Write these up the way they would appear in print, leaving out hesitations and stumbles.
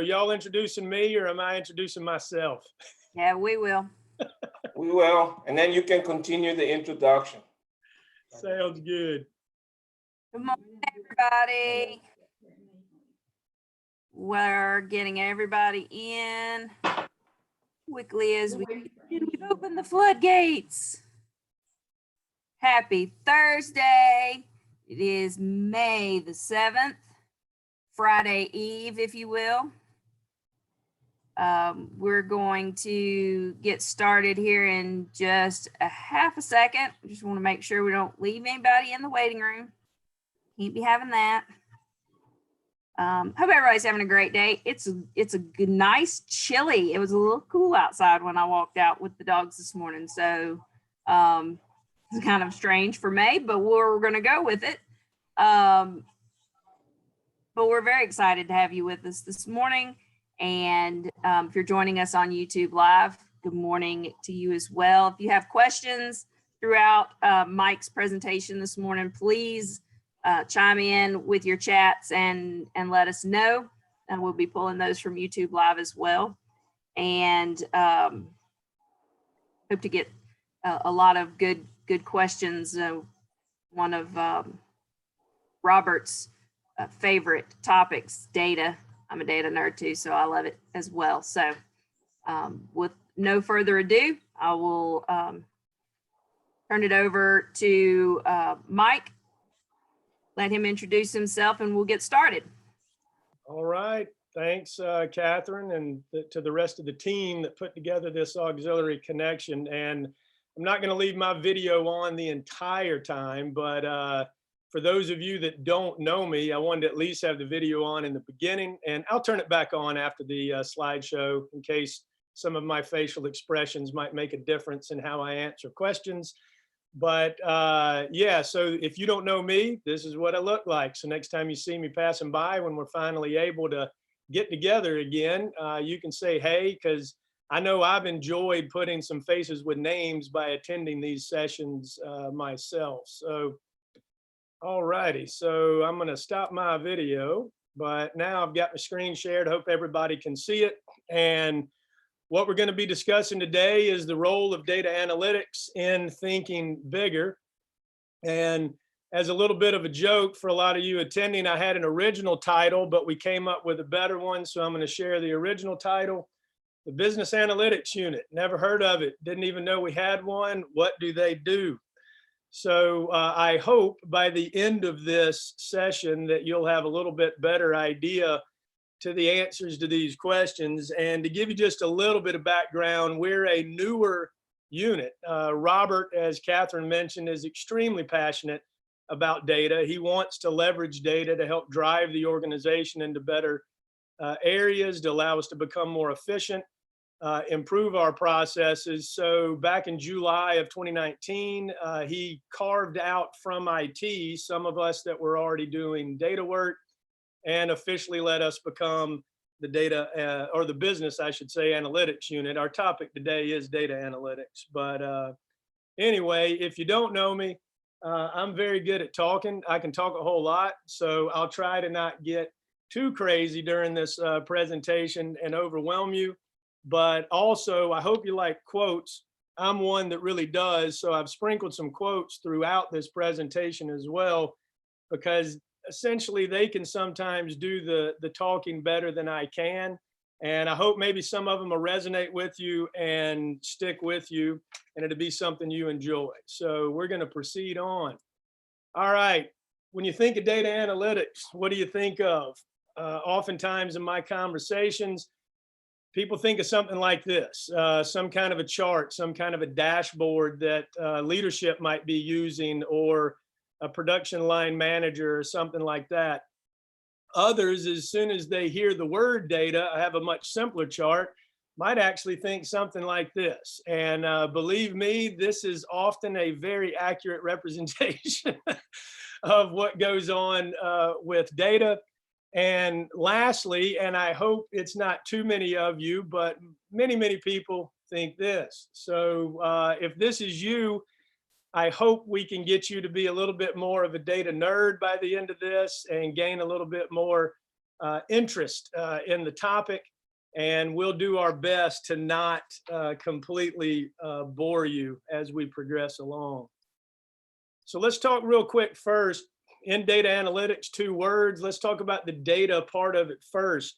y'all introducing me or am I introducing myself? Yeah, we will. We will, and then you can continue the introduction. Sounds good. Good morning, everybody. We're getting everybody in quickly as we can. We've opened the floodgates. Happy Thursday. It is May the 7th, Friday Eve, if you will. We're going to get started here in just a half a second. We just want to make sure we don't leave anybody in the waiting room. Can't be having that. Hope everybody's having a great day. It's a good, nice, chilly. It was a little cool outside when I walked out with the dogs this morning. So it's kind of strange for May, but we're going to go with it. But we're very excited to have you with us this morning. And if you're joining us on YouTube Live, good morning to you as well. If you have questions throughout Mike's presentation this morning, please chime in with your chats and let us know. And we'll be pulling those from YouTube Live as well. And hope to get a lot of good questions. One of Robert's favorite topics, data. I'm a data nerd too, so I love it as well. So with no further ado, I will turn it over to Mike. Let him introduce himself and we'll get started. All right. Thanks, Catherine, and to the rest of the team that put together this auxiliary connection. And I'm not going to leave my video on the entire time, but for those of you that don't know me, I wanted to at least have the video on in the beginning, and I'll turn it back on after the slideshow in case some of my facial expressions might make a difference in how I answer questions. But yeah, so if you don't know me, this is what I look like. So next time you see me passing by when we're finally able to get together again, you can say hey, because I know I've enjoyed putting some faces with names by attending these sessions myself. So all righty, so I'm gonna stop my video, but now I've got my screen shared. I hope everybody can see it. And what we're gonna be discussing today is the role of data analytics in thinking bigger. And as a little bit of a joke for a lot of you attending, I had an original title, but we came up with a better one. So I'm gonna share the original title, the Business Analytics Unit. Never heard of it, didn't even know we had one. What do they do? So I hope by the end of this session that you'll have a little bit better idea to the answers to these questions. And to give you just a little bit of background, we're a newer unit. Robert, as Catherine mentioned, is extremely passionate about data. He wants to leverage data to help drive the organization into better areas, to allow us to become more efficient, improve our processes. So back in July of 2019, he carved out from IT some of us that were already doing data work and officially let us become the data, or the business, I should say, analytics unit. Our topic today is data analytics. But anyway, if you don't know me, I'm very good at talking. I can talk a whole lot, so I'll try to not get too crazy during this presentation and overwhelm you. But also, I hope you like quotes. I'm one that really does. So I've sprinkled some quotes throughout this presentation as well, because essentially they can sometimes do the talking better than I can. And I hope maybe some of them will resonate with you and stick with you, and it'll be something you enjoy. So we're going to proceed on. All right. When you think of data analytics, what do you think of? Oftentimes in my conversations, people think of something like this, some kind of a chart, some kind of a dashboard that leadership might be using, or a production line manager or something like that. Others, as soon as they hear the word data, I have a much simpler chart, might actually think something like this. And believe me, this is often a very accurate representation of what goes on with data. And lastly, and I hope it's not too many of you, but many people think this. So if this is you, I hope we can get you to be a little bit more of a data nerd by the end of this and gain a little bit more interest in the topic, and we'll do our best to not completely bore you as we progress along. So let's talk real quick first. In data analytics, 2 words. Let's talk about the data part of it first.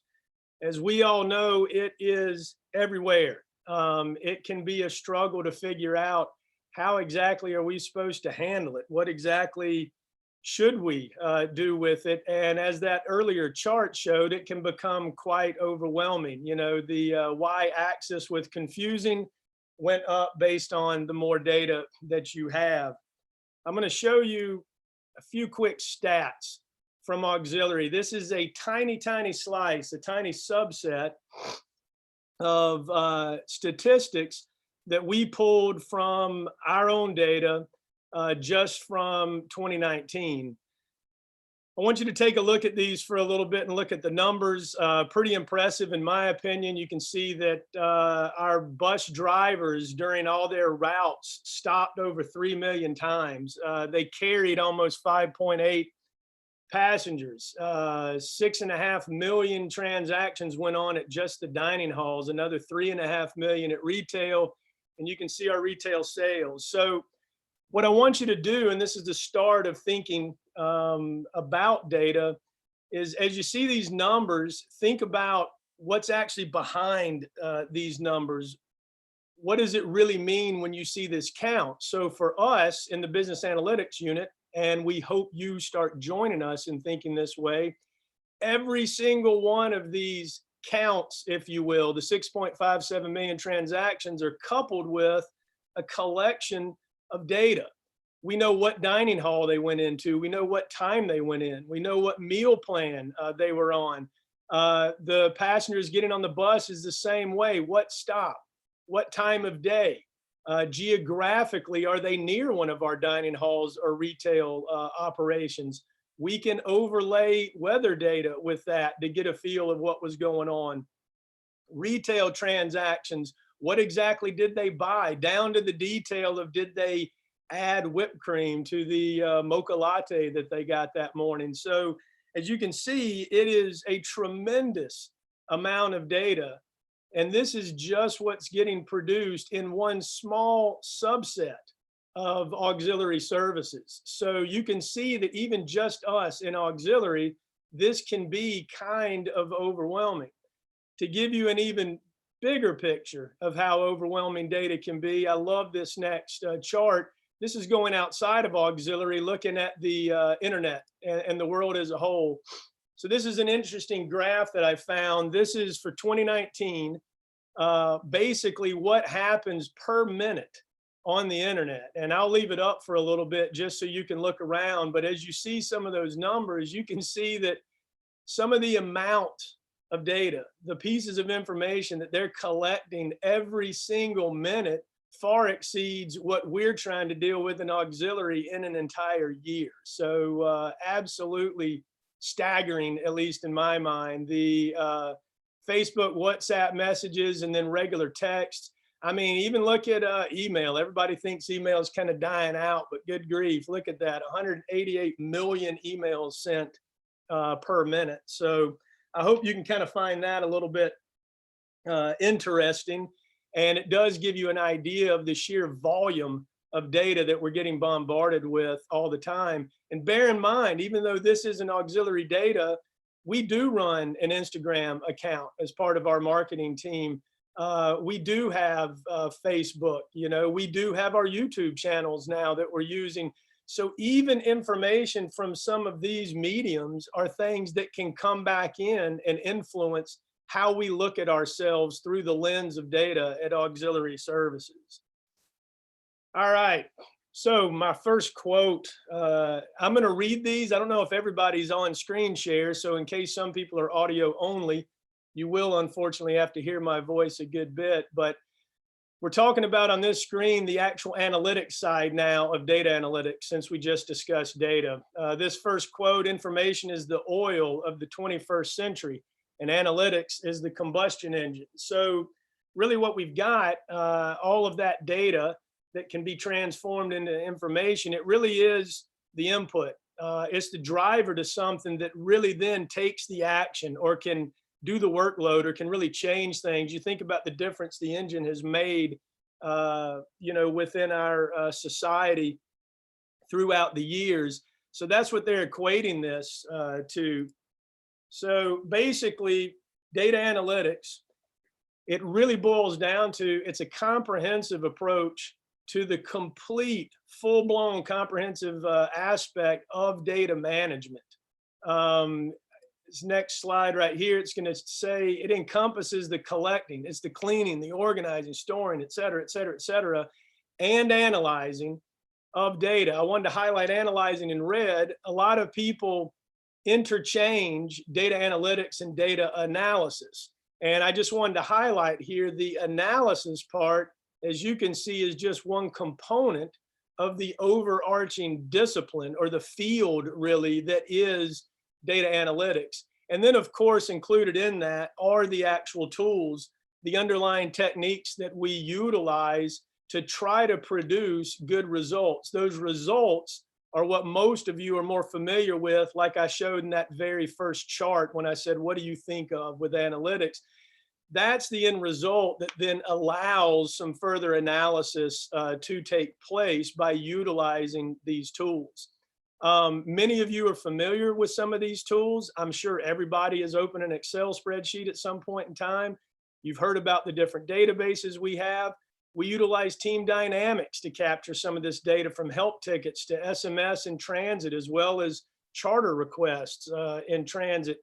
As we all know, it is everywhere. It can be a struggle to figure out how exactly are we supposed to handle it? What exactly should we do with it? And as that earlier chart showed, it can become quite overwhelming. You know, the y-axis with confusing went up based on the more data that you have. I'm going to show you a few quick stats from auxiliary. This is a tiny, tiny slice, a tiny subset of statistics that we pulled from our own data just from 2019. I want you to take a look at these for a little bit and look at the numbers. Pretty impressive in my opinion. You can see that our bus drivers during all their routes stopped over 3 million times. They carried almost 5.8 passengers. 6.5 million transactions went on at just the dining halls, another 3.5 million at retail, and you can see our retail sales. So what I want you to do, and this is the start of thinking about data, is as you see these numbers, think about what's actually behind these numbers. What does it really mean when you see this count? So for us in the business analytics unit, and we hope you start joining us in thinking this way, every single one of these counts, if you will, the 6.57 million transactions are coupled with a collection of data. We know what dining hall they went into. We know what time they went in. We know what meal plan they were on. The passengers getting on the bus is the same way. What stop? What time of day? Geographically, are they near one of our dining halls or retail operations? We can overlay weather data with that to get a feel of what was going on. Retail transactions, what exactly did they buy? Down to the detail of did they add whipped cream to the mocha latte that they got that morning. So as you can see, it is a tremendous amount of data. And this is just what's getting produced in one small subset of auxiliary services. So you can see that even just us in auxiliary, this can be kind of overwhelming. To give you an even bigger picture of how overwhelming data can be, I love this next chart. This is going outside of auxiliary, looking at the internet and the world as a whole. So this is an interesting graph that I found. This is for 2019, basically what happens per minute on the internet. And I'll leave it up for a little bit just so you can look around. But as you see some of those numbers, you can see that some of the amount of data, the pieces of information that they're collecting every single minute far exceeds what we're trying to deal with in auxiliary in an entire year. So absolutely staggering, at least in my mind. The Facebook, WhatsApp messages, and then regular text. I mean, even look at email. Everybody thinks email is kind of dying out, but good grief, look at that, 188 million emails sent per minute. So I hope you can kind of find that a little bit interesting. And it does give you an idea of the sheer volume of data that we're getting bombarded with all the time. And bear in mind, even though this isn't auxiliary data, we do run an Instagram account as part of our marketing team. We do have Facebook, you know, we do have our YouTube channels now that we're using. So even information from some of these mediums are things that can come back in and influence how we look at ourselves through the lens of data at auxiliary services. All right, so my first quote, I'm gonna read these. I don't know if everybody's on screen share, so in case some people are audio only, you will unfortunately have to hear my voice a good bit, but we're talking about on this screen the actual analytics side now of data analytics, since we just discussed data. This first quote, information is the oil of the 21st century, and analytics is the combustion engine. So really what we've got, all of that data that can be transformed into information, it really is the input It's the driver to something that really then takes the action or can do the workload or can really change things. You think about the difference the engine has made, within our society throughout the years. So that's what they're equating this to. So basically, data analytics, it really boils down to, it's a comprehensive approach to the complete, full-blown comprehensive aspect of data management. This next slide right here, it's going to say it encompasses the collecting, it's the cleaning, the organizing, storing, et cetera, and analyzing of data. I wanted to highlight analyzing in red. A lot of people interchange data analytics and data analysis. And I just wanted to highlight here the analysis part, as you can see, is just one component of the overarching discipline or the field really that is data analytics. And then of course included in that are the actual tools, the underlying techniques that we utilize to try to produce good results. Those results are what most of you are more familiar with, like I showed in that very first chart when I said, what do you think of with analytics? That's the end result that then allows some further analysis to take place by utilizing these tools. Many of you are familiar with some of these tools. I'm sure everybody has opened an Excel spreadsheet at some point in time. You've heard about the different databases we have. We utilize team dynamics to capture some of this data, from help tickets to SMS in transit, as well as charter requests in transit.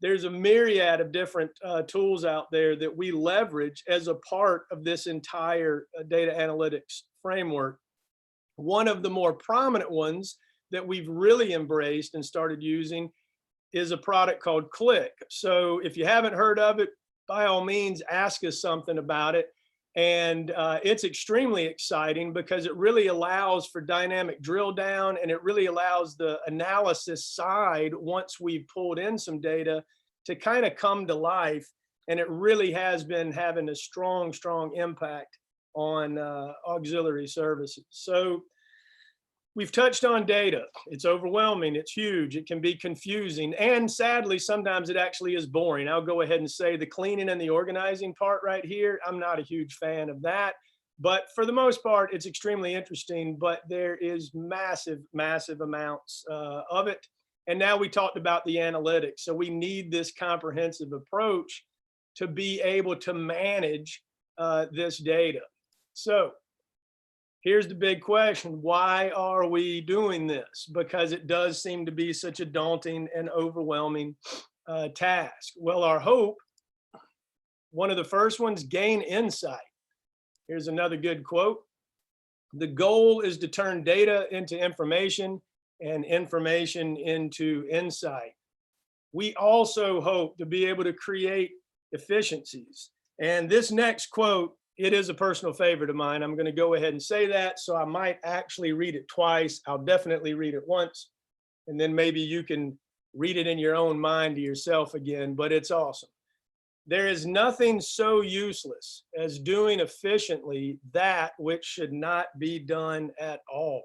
There's a myriad of different tools out there that we leverage as a part of this entire data analytics framework. One of the more prominent ones that we've really embraced and started using is a product called Click. So if you haven't heard of it, by all means, ask us something about it. And it's extremely exciting because it really allows for dynamic drill down, and it really allows the analysis side, once we've pulled in some data, to kind of come to life. And it really has been having a strong impact on auxiliary services. So we've touched on data. It's overwhelming, it's huge, it can be confusing, and sadly, sometimes it actually is boring. I'll go ahead and say the cleaning and the organizing part right here, I'm not a huge fan of that. But for the most part, it's extremely interesting, but there is massive amounts of it. And now we talked about the analytics. So we need this comprehensive approach to be able to manage this data. So here's the big question. Why are we doing this? Because it does seem to be such a daunting and overwhelming task. Well, our hope, one of the first ones, gain insight. Here's another good quote. The goal is to turn data into information and information into insight. We also hope to be able to create efficiencies. And this next quote, it is a personal favorite of mine. I'm going to go ahead and say that, so I might actually read it twice. I'll definitely read it once, and then maybe you can read it in your own mind to yourself again, but it's awesome. There is nothing so useless as doing efficiently that which should not be done at all.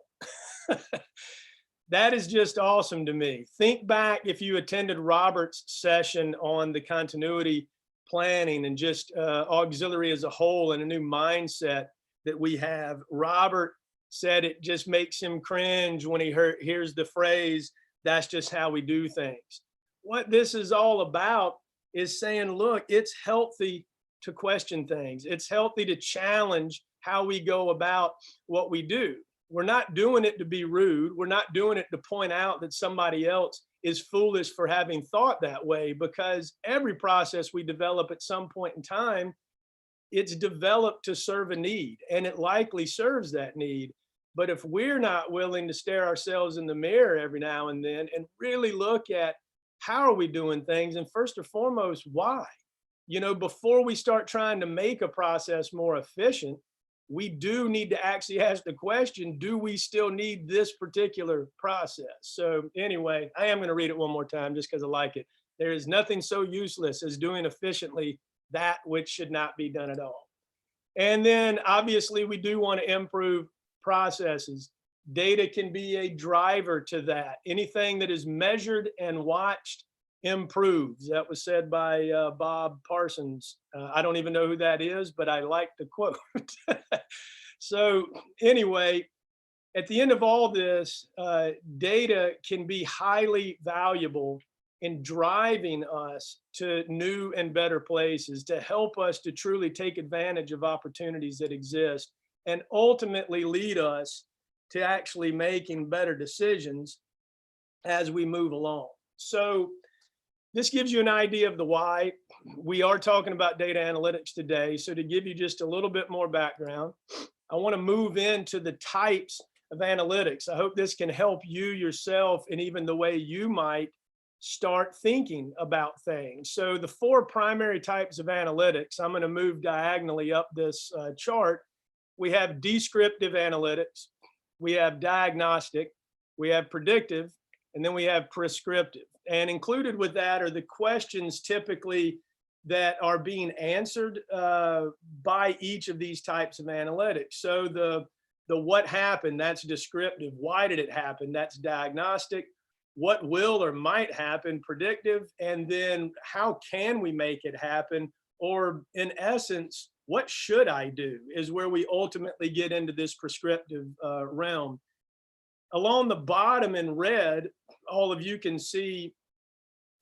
That is just awesome to me. Think back if you attended Robert's session on the continuity planning and just auxiliary as a whole, and a new mindset that we have. Robert said it just makes him cringe when he hears the phrase, that's just how we do things. What this is all about is saying, look, it's healthy to question things. It's healthy to challenge how we go about what we do. We're not doing it to be rude. We're not doing it to point out that somebody else is foolish for having thought that way, because every process we develop at some point in time, it's developed to serve a need, and it likely serves that need. But if we're not willing to stare ourselves in the mirror every now and then and really look at how are we doing things, and first and foremost, why? You know, before we start trying to make a process more efficient, we do need to actually ask the question, do we still need this particular process? So anyway, I am going to read it one more time just because I like it. There is nothing so useless as doing efficiently that which should not be done at all. And then obviously we do want to improve processes. Data can be a driver to that. Anything that is measured and watched improves. That was said by Bob Parsons. I don't even know who that is, but I like the quote. So anyway, at the end of all this, data can be highly valuable in driving us to new and better places, to help us to truly take advantage of opportunities that exist, and ultimately lead us to actually making better decisions as we move along. So this gives you an idea of the why. We are talking about data analytics today. So to give you just a little bit more background, I want to move into the types of analytics. I hope this can help you yourself and even the way you might start thinking about things. So the 4 primary types of analytics, I'm going to move diagonally up this chart. We have descriptive analytics, we have diagnostic, we have predictive, and then we have prescriptive. And included with that are the questions typically that are being answered by each of these types of analytics. So the what happened, that's descriptive. Why did it happen? That's diagnostic. What will or might happen, predictive. And then how can we make it happen? Or in essence, what should I do is where we ultimately get into this prescriptive realm. Along the bottom in red, all of you can see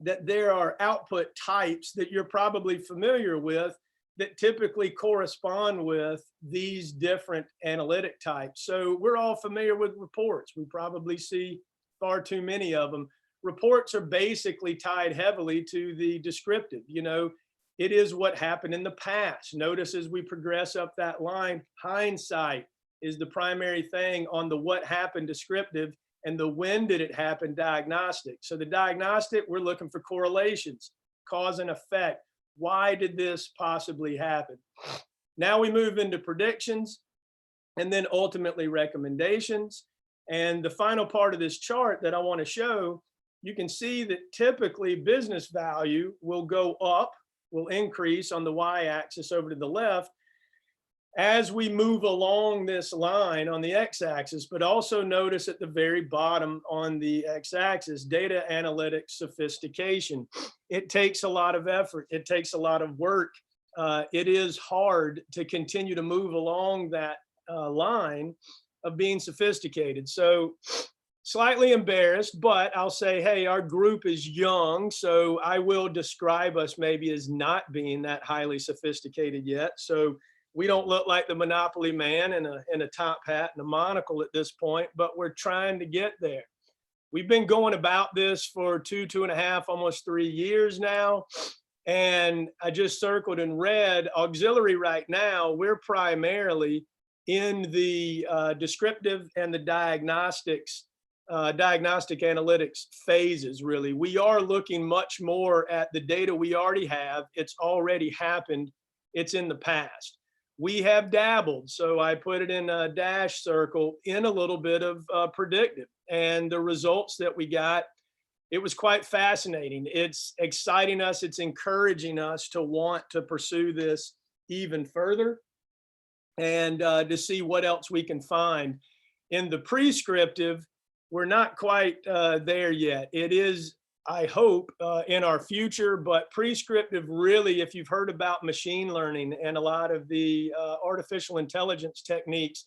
that there are output types that you're probably familiar with that typically correspond with these different analytic types. So we're all familiar with reports. We probably see far too many of them. Reports are basically tied heavily to the descriptive. You know, it is what happened in the past. Notice as we progress up that line, hindsight is the primary thing on the what happened descriptive, and the when did it happen diagnostic. So the diagnostic, we're looking for correlations, cause and effect. Why did this possibly happen? Now we move into predictions and then ultimately recommendations. And the final part of this chart that I want to show, you can see that typically business value will go up, will increase on the y-axis over to the left as we move along this line on the x-axis, but also notice at the very bottom on the x-axis, data analytics sophistication. It takes a lot of effort. It takes a lot of work. It is hard to continue to move along that line of being sophisticated. So slightly embarrassed, but I'll say, hey, our group is young, so I will describe us maybe as not being that highly sophisticated yet. So we don't look like the Monopoly man in a top hat and a monocle at this point, but we're trying to get there. We've been going about this for 2.5, almost 3 years now. And I just circled in red, auxiliary right now, we're primarily in the descriptive and the diagnostic analytics phases, really. We are looking much more at the data we already have. It's already happened. It's in the past. We have dabbled, so I put it in a dash circle, in a little bit of predictive. And the results that we got, it was quite fascinating. It's exciting us. It's encouraging us to want to pursue this even further and to see what else we can find. In the prescriptive, we're not quite there yet. It is, I hope, in our future, but prescriptive really, if you've heard about machine learning and a lot of the artificial intelligence techniques,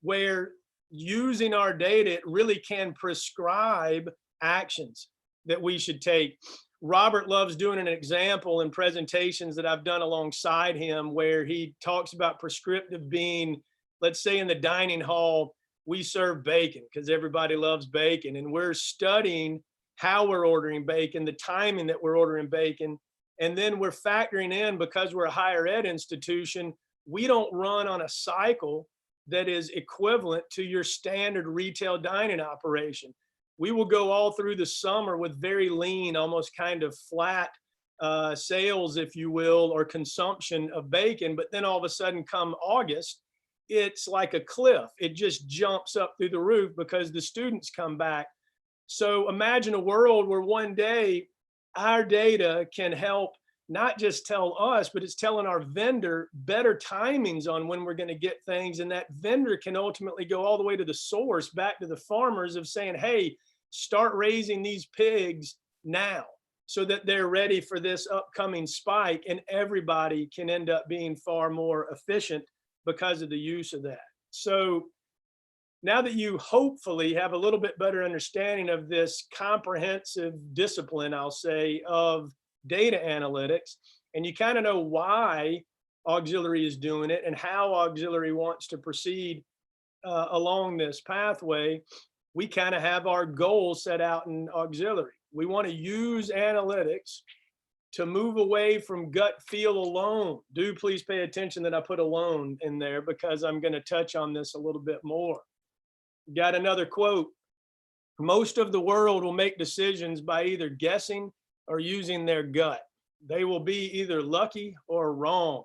where using our data, it really can prescribe actions that we should take. Robert loves doing an example in presentations that I've done alongside him where he talks about prescriptive being, let's say in the dining hall, we serve bacon because everybody loves bacon, and we're studying how we're ordering bacon, the timing that we're ordering bacon, and then we're factoring in, because we're a higher ed institution, we don't run on a cycle that is equivalent to your standard retail dining operation. We will go all through the summer with very lean, almost kind of flat sales, if you will, or consumption of bacon. But then all of a sudden come August, it's like a cliff. It just jumps up through the roof because the students come back. So imagine a world where one day our data can help not just tell us, but it's telling our vendor better timings on when we're going to get things. And that vendor can ultimately go all the way to the source, back to the farmers, of saying, hey, start raising these pigs now so that they're ready for this upcoming spike, and everybody can end up being far more efficient because of the use of that. So now that you hopefully have a little bit better understanding of this comprehensive discipline, I'll say, of data analytics, and you kind of know why auxiliary is doing it and how auxiliary wants to proceed along this pathway, we kind of have our goals set out in auxiliary. We want to use analytics to move away from gut feel alone. Do please pay attention that I put alone in there, because I'm going to touch on this a little bit more. Got another quote. Most of the world will make decisions by either guessing or using their gut. They will be either lucky or wrong.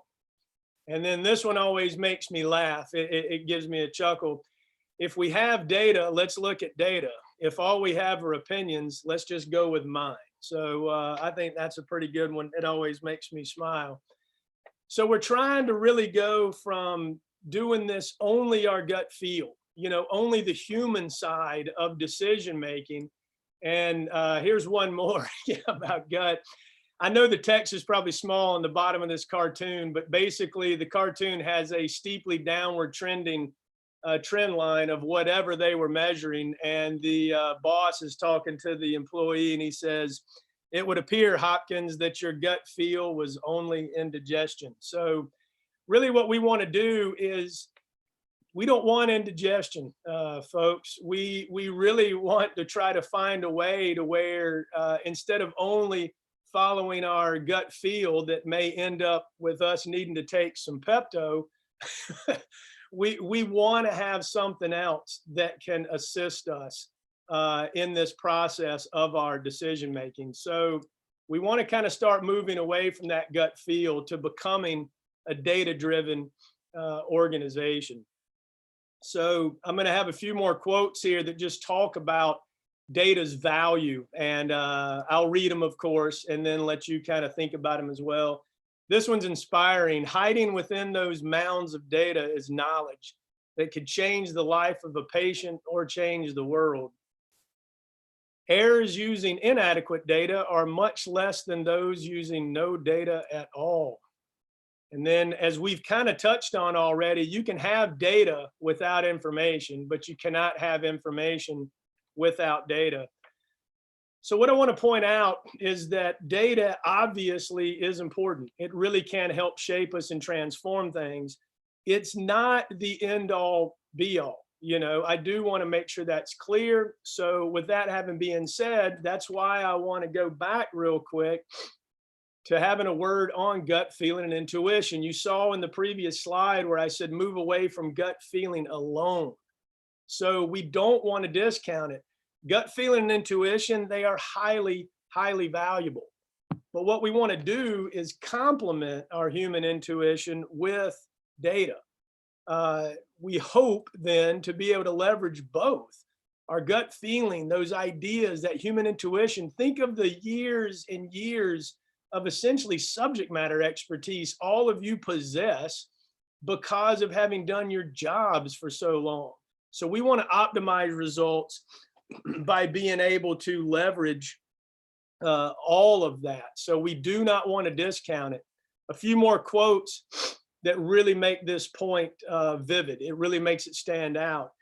And then this one always makes me laugh. It gives me a chuckle. If we have data, let's look at data. If all we have are opinions, let's just go with mine. So I think that's a pretty good one. It always makes me smile. So we're trying to really go from doing this only our gut feel, you know, only the human side of decision making. And here's one more about gut. I know the text is probably small on the bottom of this cartoon, but basically the cartoon has a steeply downward trending trend line of whatever they were measuring. And the boss is talking to the employee, and he says, it would appear, Hopkins, that your gut feel was only indigestion. So really what we want to do is, we don't want indigestion, folks. We really want to try to find a way to where instead of only following our gut feel that may end up with us needing to take some Pepto, we want to have something else that can assist us in this process of our decision making. So we want to kind of start moving away from that gut feel to becoming a data-driven organization. So I'm going to have a few more quotes here that just talk about data's value, and I'll read them, of course, and then let you kind of think about them as well. This one's inspiring. Hiding within those mounds of data is knowledge that could change the life of a patient or change the world. Errors using inadequate data are much less than those using no data at all. And then, as we've kind of touched on already, you can have data without information, but you cannot have information without data. So what I want to point out is that data obviously is important. It really can help shape us and transform things. It's not the end all be all. You know, I do want to make sure that's clear. So with that having been said, that's why I want to go back real quick to having a word on gut feeling and intuition. You saw in the previous slide where I said move away from gut feeling alone. So we don't want to discount it. Gut feeling and intuition, they are highly, highly valuable. But what we want to do is complement our human intuition with data. We hope then to be able to leverage both. Our gut feeling, those ideas, that human intuition. Think of the years and years of essentially subject matter expertise all of you possess because of having done your jobs for so long. So we want to optimize results by being able to leverage all of that. So we do not want to discount it. A few more quotes that really make this point vivid. It really makes it stand out.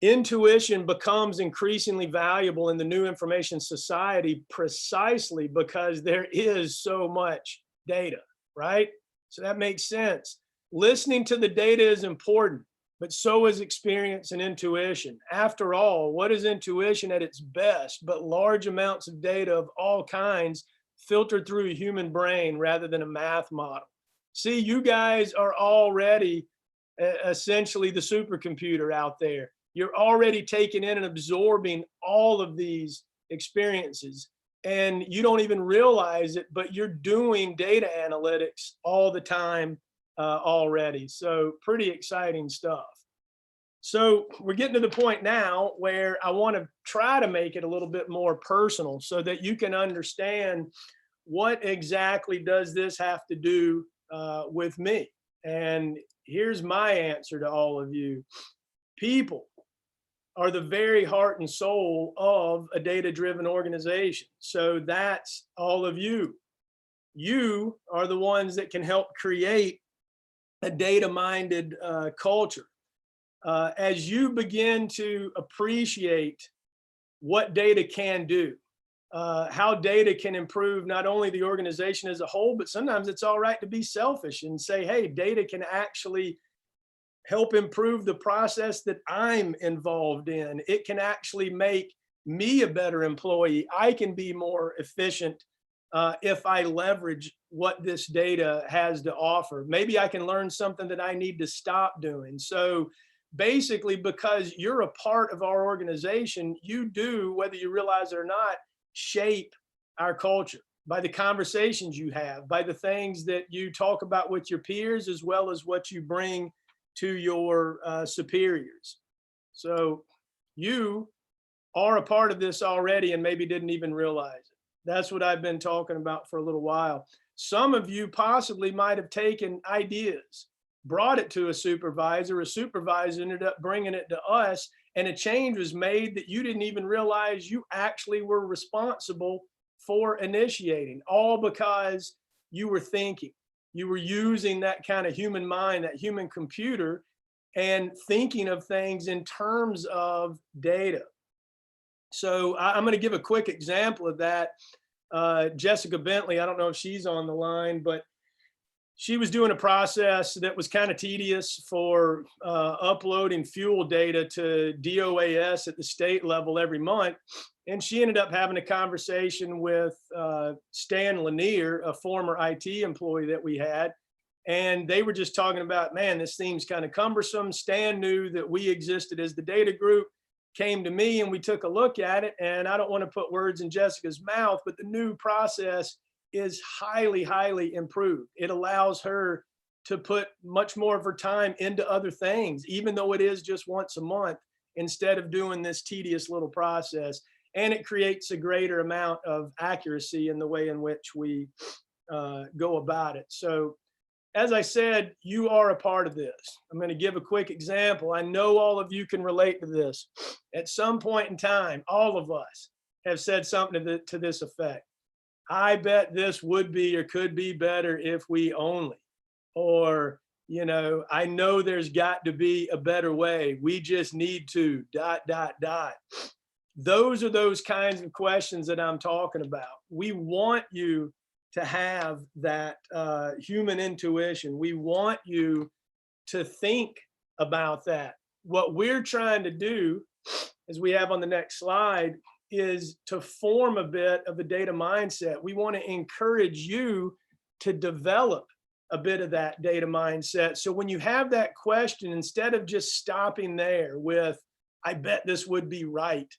Intuition becomes increasingly valuable in the new information society precisely because there is so much data, right? So that makes sense. Listening to the data is important, but so is experience and intuition. After all, what is intuition at its best but large amounts of data of all kinds filtered through a human brain rather than a math model? See, you guys are already essentially the supercomputer out there. You're already taking in and absorbing all of these experiences, and you don't even realize it, but you're doing data analytics all the time already. So pretty exciting stuff. So we're getting to the point now where I want to try to make it a little bit more personal so that you can understand what exactly does this have to do with me? And here's my answer to all of you. People are the very heart and soul of a data-driven organization. So that's all of you. You are the ones that can help create a data-minded culture. As you begin to appreciate what data can do, how data can improve not only the organization as a whole, but sometimes it's all right to be selfish and say, hey, data can actually help improve the process that I'm involved in. It can actually make me a better employee. I can be more efficient if I leverage what this data has to offer. Maybe I can learn something that I need to stop doing. So basically, because you're a part of our organization, you do, whether you realize it or not, shape our culture by the conversations you have, by the things that you talk about with your peers, as well as what you bring to your superiors. So you are a part of this already and maybe didn't even realize it. That's what I've been talking about for a little while. Some of you possibly might have taken ideas, brought it to a supervisor ended up bringing it to us, and a change was made that you didn't even realize you actually were responsible for initiating, all because you were thinking. You were using that kind of human mind, that human computer, and thinking of things in terms of data. So I'm going to give a quick example of that. Jessica Bentley, I don't know if she's on the line, but she was doing a process that was kind of tedious for uploading fuel data to DOAS at the state level every month. And she ended up having a conversation with Stan Lanier, a former IT employee that we had. And they were just talking about, man, this seems kind of cumbersome. Stan knew that we existed as the data group, came to me, and we took a look at it. And I don't want to put words in Jessica's mouth, but the new process is highly, highly improved. It allows her to put much more of her time into other things, even though it is just once a month, instead of doing this tedious little process. And it creates a greater amount of accuracy in the way in which we go about it. So as I said, you are a part of this. I'm going to give a quick example. I know all of you can relate to this. At some point in time, all of us have said something to this effect. I bet this would be or could be better if we only, or, you know, I know there's got to be a better way. We just need to ... Those are those kinds of questions that I'm talking about. We want you to have that human intuition. We want you to think about that. What we're trying to do, as we have on the next slide, is to form a bit of a data mindset. We want to encourage you to develop a bit of that data mindset. So when you have that question, instead of just stopping there with, I bet this would be right,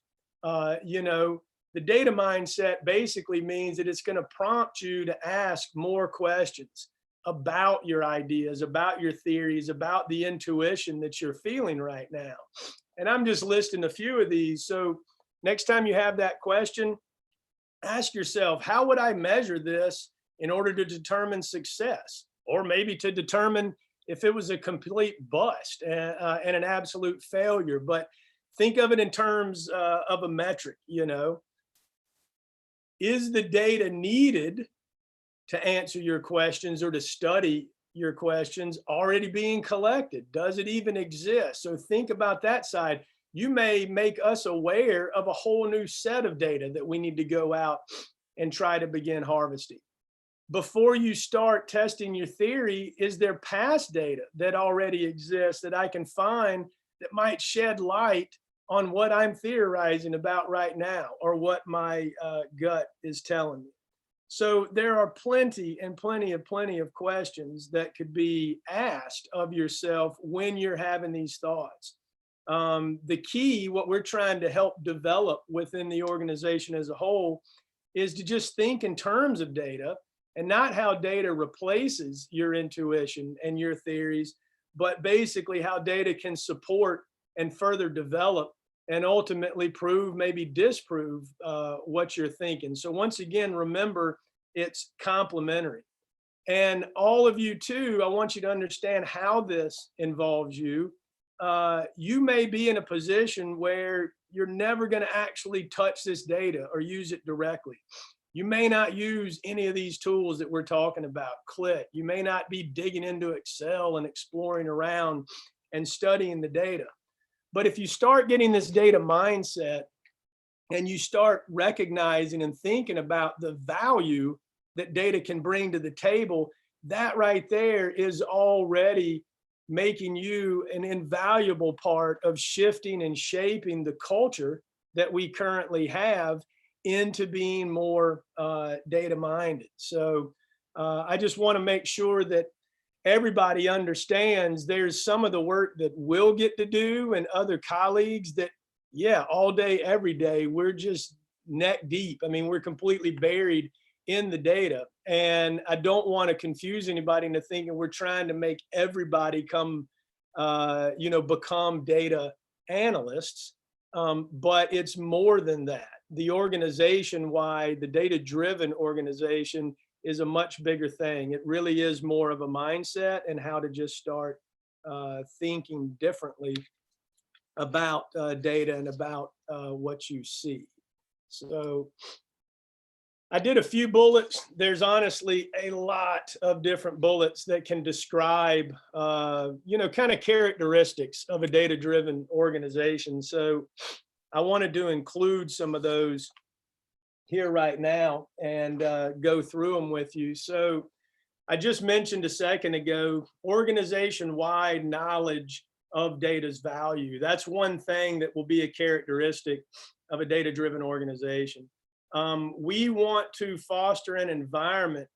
you know, the data mindset basically means that it's going to prompt you to ask more questions about your ideas, about your theories, about the intuition that you're feeling right now. And I'm just listing a few of these. So next time you have that question, ask yourself, how would I measure this in order to determine success? Or maybe to determine if it was a complete bust and an absolute failure. But think of it in terms of a metric, you know. Is the data needed to answer your questions or to study your questions already being collected? Does it even exist? So think about that side. You may make us aware of a whole new set of data that we need to go out and try to begin harvesting. Before you start testing your theory, is there past data that already exists that I can find that might shed light on what I'm theorizing about right now, or what my gut is telling me? So there are plenty of questions that could be asked of yourself when you're having these thoughts. The key, what we're trying to help develop within the organization as a whole, is to just think in terms of data, and not how data replaces your intuition and your theories, but basically how data can support and further develop and ultimately prove, maybe disprove what you're thinking. So once again, remember, It's complementary. And all of you too, I want you to understand how this involves you. You may be in a position where you're never going to actually touch this data or use it directly. You may not use any of these tools that we're talking about, CLIT. You may not be digging into Excel and exploring around and studying the data. But if you start getting this data mindset and you start recognizing and thinking about the value that data can bring to the table, that right there is already making you an invaluable part of shifting and shaping the culture that we currently have into being more data minded. So I just want to make sure that everybody understands there's some of the work that we'll get to do and other colleagues that, yeah, all day, every day, we're just neck deep. I mean, we're completely buried in the data. And I don't want to confuse anybody into thinking we're trying to make everybody come, become data analysts. But it's more than that. The organization-wide, the data-driven organization is a much bigger thing. It really is more of a mindset and how to just start thinking differently about data and about what you see. So I did a few bullets. There's honestly a lot of different bullets that can describe, kind of characteristics of a data-driven organization. So I wanted to include some of those here right now and go through them with you. So I just mentioned a second ago, organization-wide knowledge of data's value. That's one thing that will be a characteristic of a data-driven organization. We want to foster an environment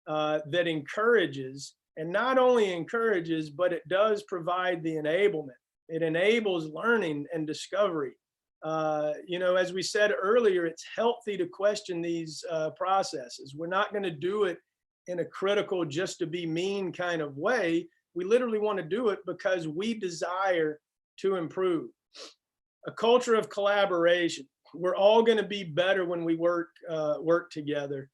that encourages, and not only encourages, but it does provide the enablement. It enables learning and discovery. As we said earlier, it's healthy to question these processes. We're not going to do it in a critical, just to be mean kind of way. We literally want to do it because we desire to improve. A culture of collaboration. We're all going to be better when we work together.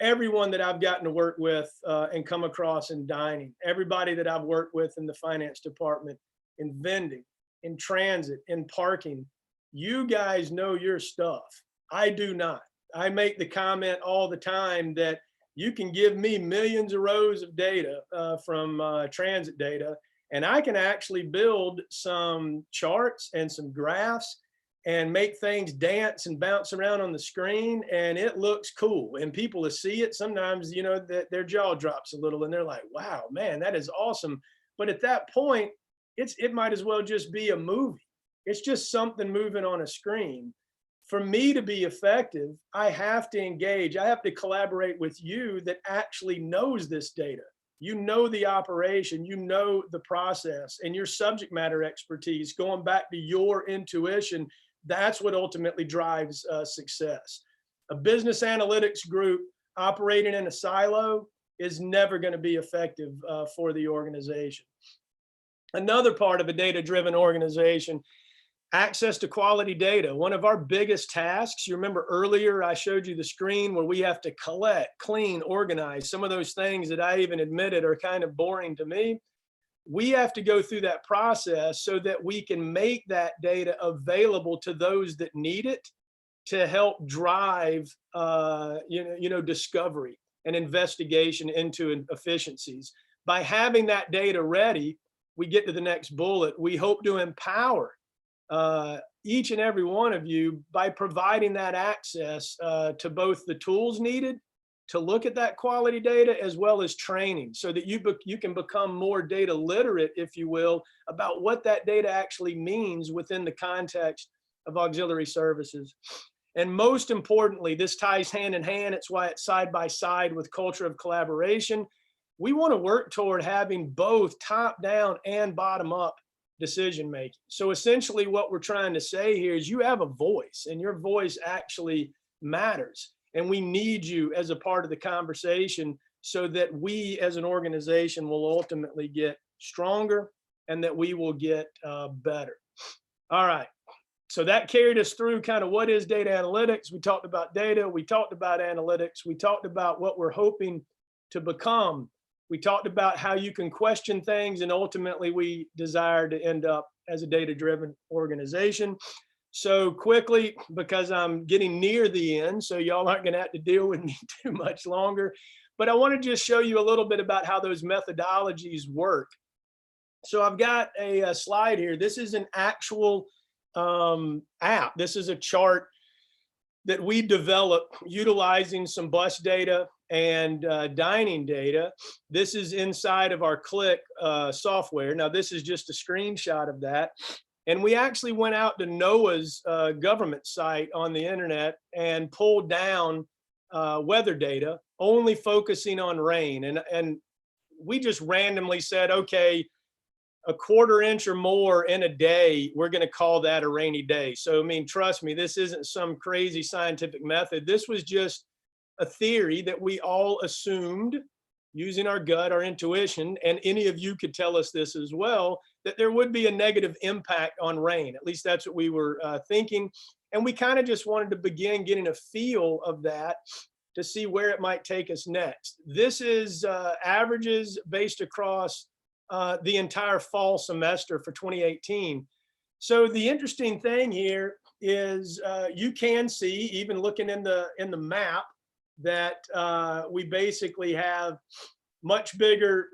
Everyone that I've gotten to work with and come across in dining, everybody that I've worked with in the finance department, in vending, in transit, in parking, you guys know your stuff. I do not. I make the comment all the time that you can give me millions of rows of data from transit data, and I can actually build some charts and some graphs and make things dance and bounce around on the screen, and it looks cool. And people will see it. Sometimes, that their jaw drops a little and they're like, wow, man, that is awesome. But at that point, it might as well just be a movie. It's just something moving on a screen. For me to be effective, I have to engage. I have to collaborate with you that actually knows this data. You know the operation, you know the process, and your subject matter expertise, going back to your intuition, that's what ultimately drives success. A business analytics group operating in a silo is never going to be effective for the organization. Another part of a data-driven organization, access to quality data. One of our biggest tasks, you remember earlier I showed you the screen where we have to collect, clean, organize, some of those things that I even admitted are kind of boring to me. We have to go through that process so that we can make that data available to those that need it to help drive, discovery and investigation into efficiencies. By having that data ready, we get to the next bullet. We hope to empower each and every one of you by providing that access to both the tools needed to look at that quality data, as well as training, so that you can become more data literate, if you will, about what that data actually means within the context of auxiliary services. And most importantly, this ties hand in hand. It's why it's side by side with culture of collaboration. We want to work toward having both top down and bottom up decision making. So essentially what we're trying to say here is you have a voice, and your voice actually matters. And we need you as a part of the conversation so that we as an organization will ultimately get stronger and that we will get better. All right. So that carried us through kind of what is data analytics. We talked about data, we talked about analytics, we talked about what we're hoping to become. We talked about how you can question things, and ultimately we desire to end up as a data-driven organization. So quickly, because I'm getting near the end, so y'all aren't going to have to deal with me too much longer, but I want to just show you a little bit about how those methodologies work. So I've got a slide here. This is an actual app. This is a chart that we developed utilizing some bus data and dining data. This is inside of our Click software. Now, this is just a screenshot of that. And we actually went out to NOAA's government site on the internet and pulled down weather data, only focusing on rain. And we just randomly said, okay, a quarter inch or more in a day, we're going to call that a rainy day. So, I mean, trust me, this isn't some crazy scientific method. This was just a theory that we all assumed using our gut, our intuition, and any of you could tell us this as well, that there would be a negative impact on rain. At least that's what we were thinking. And we kind of just wanted to begin getting a feel of that to see where it might take us next. This is averages based across the entire fall semester for 2018. So the interesting thing here is you can see, even looking in the map, that we basically have much bigger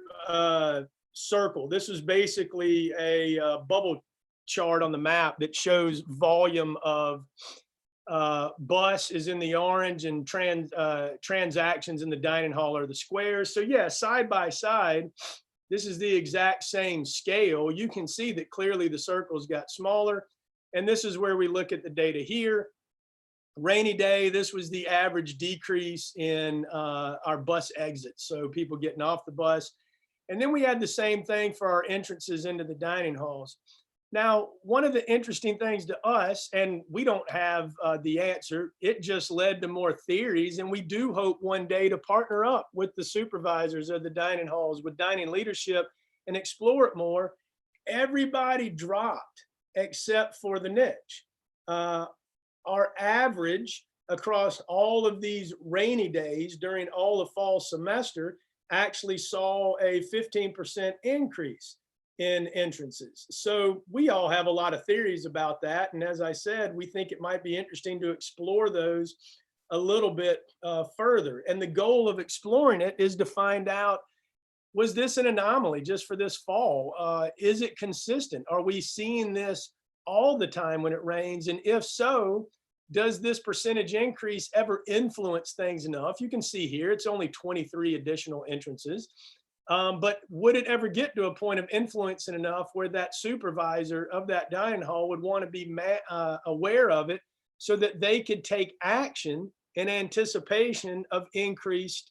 circle. This is basically a bubble chart on the map that shows volume of bus is in the orange and transactions in the dining hall are the squares. So yeah, side by side, this is the exact same scale. You can see that clearly the circles got smaller. And this is where we look at the data here. Rainy day, this was the average decrease in our bus exits. So people getting off the bus. And then we had the same thing for our entrances into the dining halls. Now, one of the interesting things to us, and we don't have the answer, it just led to more theories. And we do hope one day to partner up with the supervisors of the dining halls, with dining leadership, and explore it more. Everybody dropped except for the niche. Our average across all of these rainy days during all the fall semester actually saw a 15% increase in entrances. So we all have a lot of theories about that. And as I said, we think it might be interesting to explore those a little bit further. And the goal of exploring it is to find out, was this an anomaly just for this fall? Is it consistent? Are we seeing this all the time when it rains? And if so, does this percentage increase ever influence things enough? You can see here, it's only 23 additional entrances. But would it ever get to a point of influencing enough where that supervisor of that dining hall would want to be aware of it so that they could take action in anticipation of increased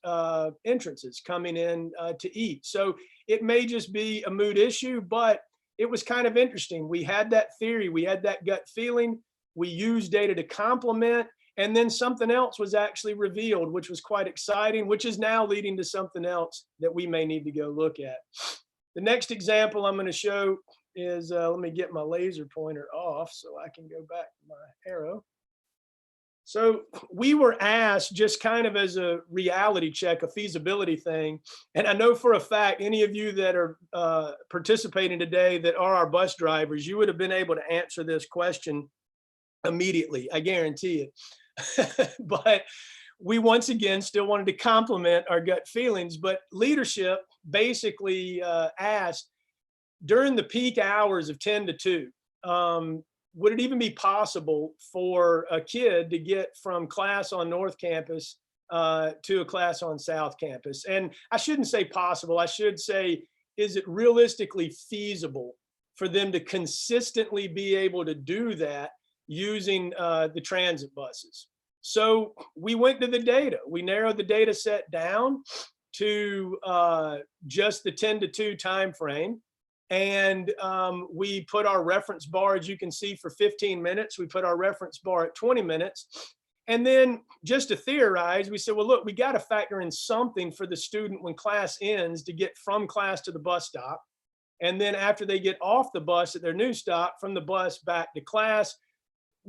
entrances coming in to eat? So it may just be a mood issue, but it was kind of interesting. We had that theory, we had that gut feeling, we used data to complement, and then something else was actually revealed, which was quite exciting, which is now leading to something else that we may need to go look at. The next example I'm going to show is, let me get my laser pointer off so I can go back to my arrow. So we were asked, just kind of as a reality check, a feasibility thing. And I know for a fact, any of you that are participating today that are our bus drivers, you would have been able to answer this question immediately, I guarantee it. But we once again still wanted to complement our gut feelings. But leadership basically asked, during the peak hours of 10 to 2, would it even be possible for a kid to get from class on North Campus to a class on South Campus? And I shouldn't say possible, I should say, is it realistically feasible for them to consistently be able to do that using the transit buses? So we went to the data. We narrowed the data set down to just the 10 to 2 time frame. And we put our reference bar, as you can see, for 15 minutes. We put our reference bar at 20 minutes. And then just to theorize, we said, well, look, we got to factor in something for the student when class ends to get from class to the bus stop. And then after they get off the bus at their new stop, from the bus back to class.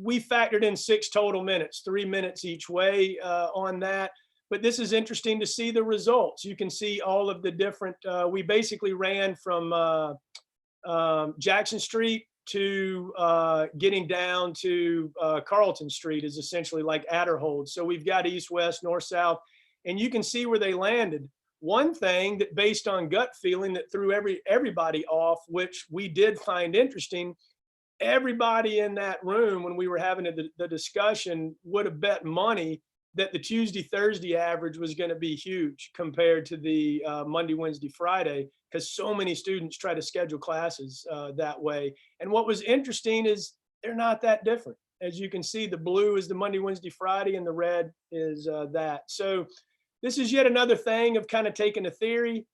we factored in 6 total minutes, 3 minutes each way on that. But this is interesting to see the results. You can see all of the different, we basically ran from Jackson Street to getting down to Carlton Street is essentially like Adderhold. So we've got east, west, north, south, and you can see where they landed. One thing that based on gut feeling that threw everybody off, which we did find interesting, everybody in that room when we were having the discussion would have bet money that the Tuesday, Thursday average was going to be huge compared to the Monday, Wednesday, Friday, because so many students try to schedule classes that way. And what was interesting is they're not that different. As you can see, the blue is the Monday, Wednesday, Friday, and the red is that. So this is yet another thing of kind of taking a theory,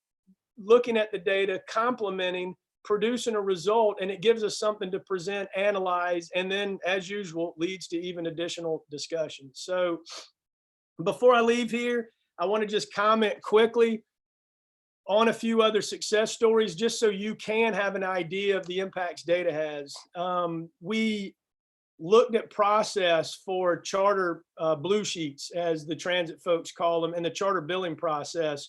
looking at the data, complementing, producing a result, and it gives us something to present, analyze, and then, as usual, leads to even additional discussion. So before I leave here, I want to just comment quickly on a few other success stories, just so you can have an idea of the impacts data has. We looked at process for charter blue sheets, as the transit folks call them, and the charter billing process.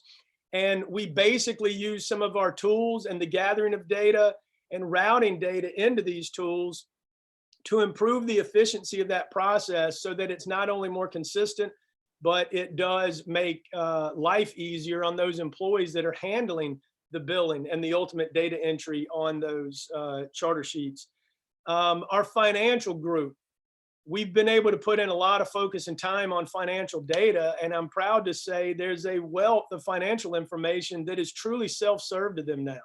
And we basically use some of our tools and the gathering of data and routing data into these tools to improve the efficiency of that process so that it's not only more consistent, but it does make life easier on those employees that are handling the billing and the ultimate data entry on those charter sheets. Our financial group, we've been able to put in a lot of focus and time on financial data, and I'm proud to say there's a wealth of financial information that is truly self-serve to them now.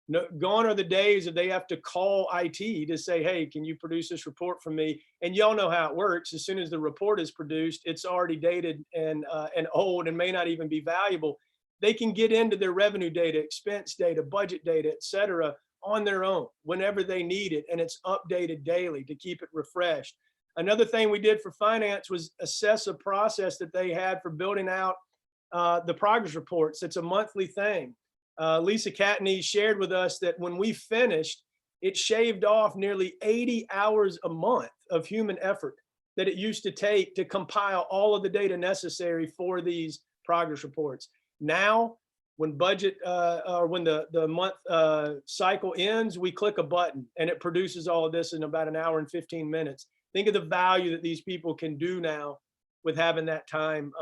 No, gone are the days that they have to call IT to say, hey, can you produce this report for me? And y'all know how it works. As soon as the report is produced, it's already dated and old and may not even be valuable. They can get into their revenue data, expense data, budget data, et cetera, on their own whenever they need it, and it's updated daily to keep it refreshed. Another thing we did for finance was assess a process that they had for building out the progress reports. It's a monthly thing. Lisa Catney shared with us that when we finished, it shaved off nearly 80 hours a month of human effort that it used to take to compile all of the data necessary for these progress reports. Now, when budget or when the month cycle ends, we click a button and it produces all of this in about an hour and 15 minutes. Think of the value that these people can do now with having that time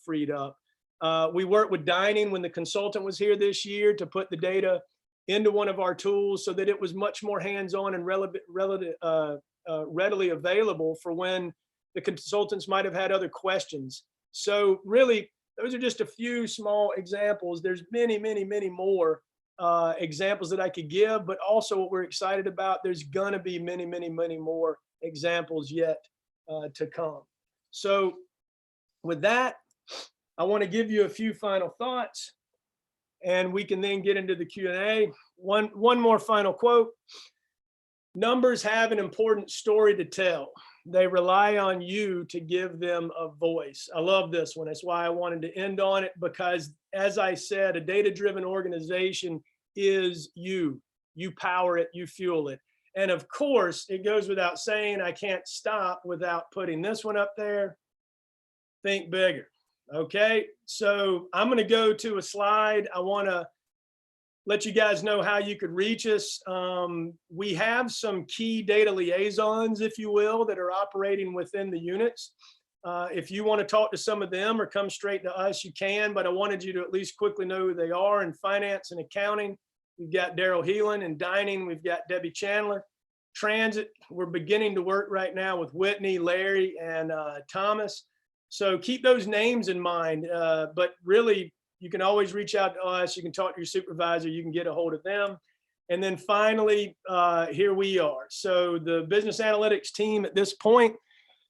freed up. We worked with dining when the consultant was here this year to put the data into one of our tools so that it was much more hands-on and readily available for when the consultants might have had other questions. So really, those are just a few small examples. There's many, many, many more examples that I could give, but also what we're excited about, there's gonna be many, many, many more examples yet to come. So with that, I want to give you a few final thoughts, and we can then get into the Q&A. One more final quote. Numbers have an important story to tell. They rely on you to give them a voice. I love this one. That's why I wanted to end on it, because as I said, a data-driven organization is you. You power it, you fuel it. And of course, it goes without saying, I can't stop without putting this one up there. Think bigger. Okay, so I'm going to go to a slide. I want to let you guys know how you could reach us. We have some key data liaisons, if you will, that are operating within the units. If you want to talk to some of them or come straight to us, you can, but I wanted you to at least quickly know who they are. In finance and accounting, we've got Daryl Heelan. In dining, we've got Debbie Chandler. Transit, we're beginning to work right now with Whitney, Larry, and Thomas. So keep those names in mind, but really, you can always reach out to us. You can talk to your supervisor. You can get a hold of them. And then finally, here we are. So the business analytics team at this point,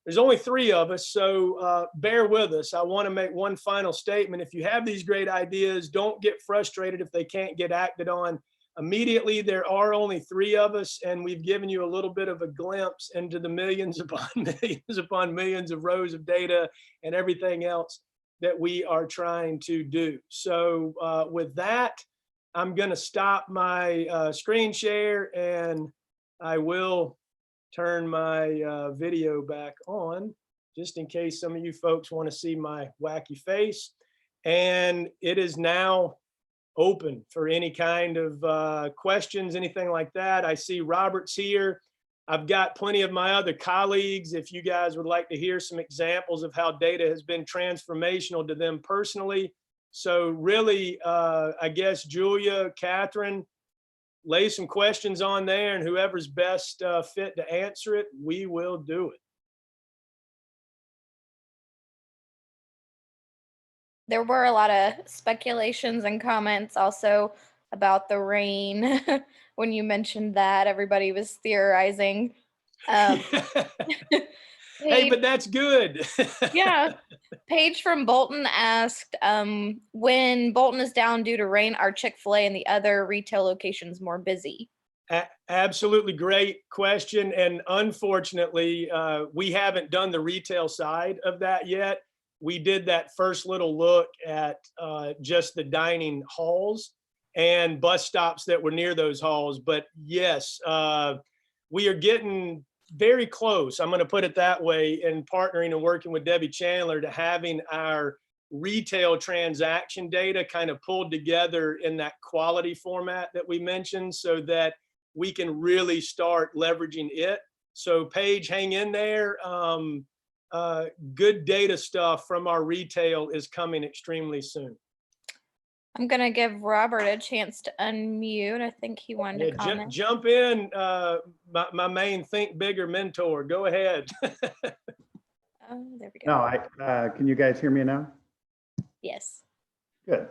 there's only 3 of us, so bear with us. I want to make one final statement. If you have these great ideas, don't get frustrated if they can't get acted on immediately. There are only 3 of us, and we've given you a little bit of a glimpse into the millions upon millions of rows of data and everything else that we are trying to do. So with that, I'm going to stop my screen share, and I will turn my video back on, just in case some of you folks want to see my wacky face. And it is now open for any kind of questions, anything like that. I see Robert's here. I've got plenty of my other colleagues. If you guys would like to hear some examples of how data has been transformational to them personally. So really, I guess, Julia, Catherine, lay some questions on there, and whoever's best fit to answer it, we will do it. There were a lot of speculations and comments also about the rain. When you mentioned that, everybody was theorizing. Hey, but that's good. Yeah. Paige from Bolton asked, when Bolton is down due to rain, are Chick-fil-A and the other retail locations more busy? Absolutely great question. And unfortunately, we haven't done the retail side of that yet. We did that first little look at just the dining halls and bus stops that were near those halls. But yes, we are getting very close, I'm going to put it that way, in partnering and working with Debbie Chandler to having our retail transaction data kind of pulled together in that quality format that we mentioned, so that we can really start leveraging it. So Paige, hang in there. Good data stuff from our retail is coming extremely soon. I'm going to give Robert a chance to unmute. I think he wanted to comment. Jump in, my main Think Bigger mentor. Go ahead. Oh, there we go. No, can you guys hear me now? Yes. Good.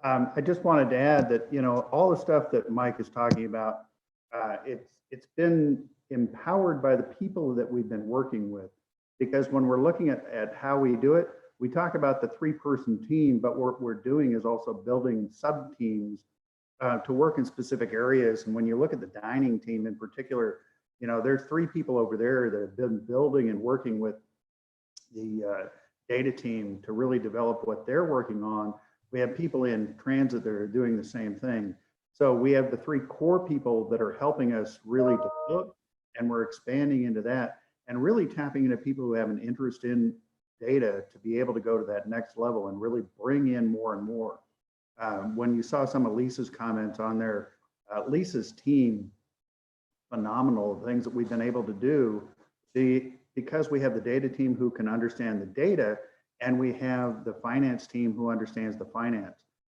I just wanted to add that, you know, all the stuff that Mike is talking about, it's been empowered by the people that we've been working with. Because when we're looking at how we do it, we talk about the 3-person team, but what we're doing is also building sub-teams to work in specific areas. And when you look at the dining team in particular, you know, there's 3 people over there that have been building and working with the data team to really develop what they're working on. We have people in transit that are doing the same thing. So we have the 3 core people that are helping us really develop, and we're expanding into that and really tapping into people who have an interest in data to be able to go to that next level and really bring in more and more. When you saw some of Lisa's comments on there, Lisa's team, phenomenal things that we've been able to do. Because we have the data team who can understand the data, and we have the finance team who understands the finance.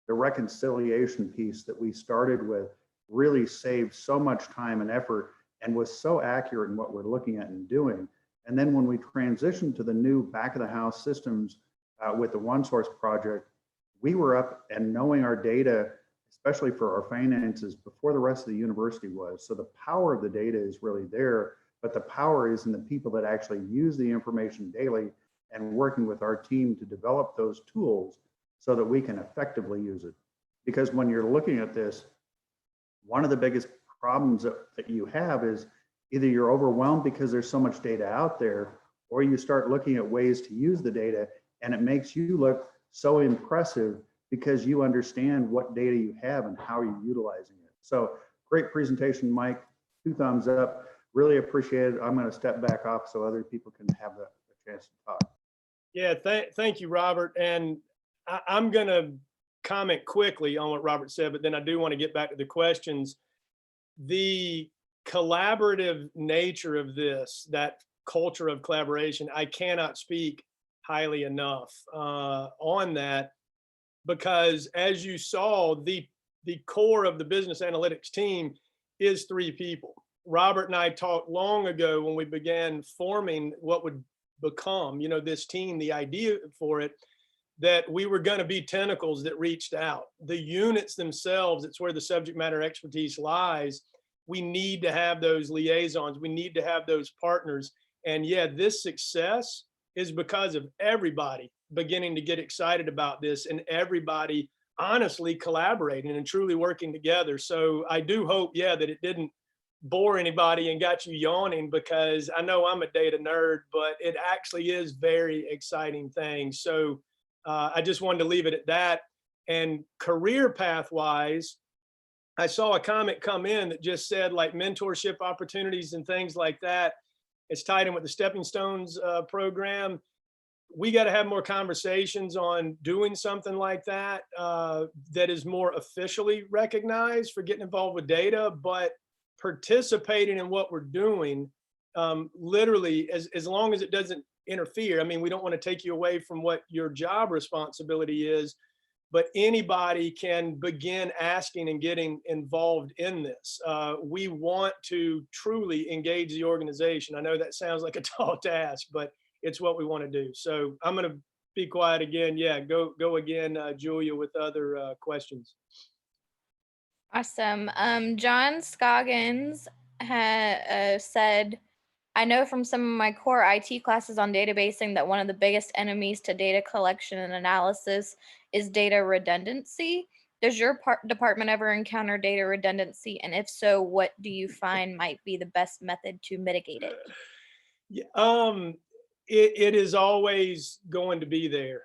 The reconciliation piece that we started with really saved so much time and effort and was so accurate in what we're looking at and doing. And then when we transitioned to the new back of the house systems with the OneSource project, we were up and knowing our data, especially for our finances, before the rest of the university was. So the power of the data is really there, but the power is in the people that actually use the information daily and working with our team to develop those tools so that we can effectively use it. Because when you're looking at this, one of the biggest problems that you have is either you're overwhelmed because there's so much data out there, or you start looking at ways to use the data and it makes you look so impressive because you understand what data you have and how you're utilizing it. So great presentation, Mike. 2 thumbs up. Really appreciate it. I'm going to step back off so other people can have the chance to talk. Yeah, thank you, Robert. And I'm going to comment quickly on what Robert said, but then I do want to get back to the questions. The collaborative nature of this, that culture of collaboration, I cannot speak highly enough on that, because as you saw, the core of the business analytics team is 3 people. Robert and I talked long ago when we began forming what would become, you know, this team, the idea for it, that we were going to be tentacles that reached out. The units themselves, it's where the subject matter expertise lies. We need to have those liaisons. We need to have those partners. And yeah, this success is because of everybody beginning to get excited about this and everybody honestly collaborating and truly working together. So I do hope, yeah, that it didn't bore anybody and got you yawning, because I know I'm a data nerd, but it actually is very exciting thing. So I just wanted to leave it at that. And career path wise, I saw a comment come in that just said like mentorship opportunities and things like that. It's tied in with the Stepping Stones program. We got to have more conversations on doing something like that that is more officially recognized for getting involved with data, but participating in what we're doing, literally, as long as it doesn't interfere. I mean, we don't want to take you away from what your job responsibility is, but anybody can begin asking and getting involved in this. We want to truly engage the organization. I know that sounds like a tall task, but it's what we want to do. So I'm going to be quiet again. Yeah, go again, Julia, with other questions. Awesome. John Scoggins said, I know from some of my core IT classes on databasing that one of the biggest enemies to data collection and analysis is data redundancy. Does your department ever encounter data redundancy? And if so, what do you find might be the best method to mitigate it? Yeah, it is always going to be there.